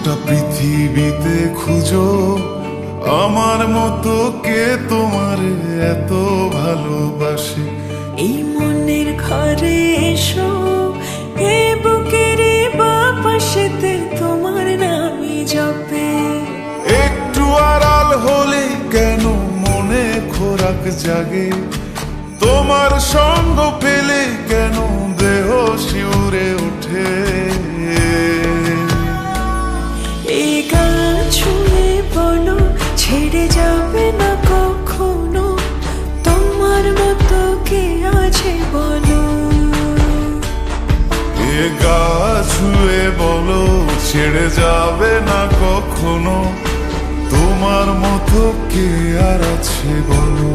গোটা পৃথিবীতে খুঁজো আমার মতো কে তোমার এত ভালোবাসে। এই মনের ঘরে এসো, এ বুকের বাপাশেতে তোমার নামই জপে। একটু আড়াল হলে কেন মনে খোরাক জাগে, তোমার সঙ্গ পেলে কেন দেহ শিউরে ওঠে। এই গান ছুঁয়ে বলো ছেড়ে যাবে না কখনো, তোমার মতো কে আছে বলো। এ গা ছুঁয়ে বলো ছেড়ে যাবে না কখনো, তোমার মতো কে আর আছে বলো।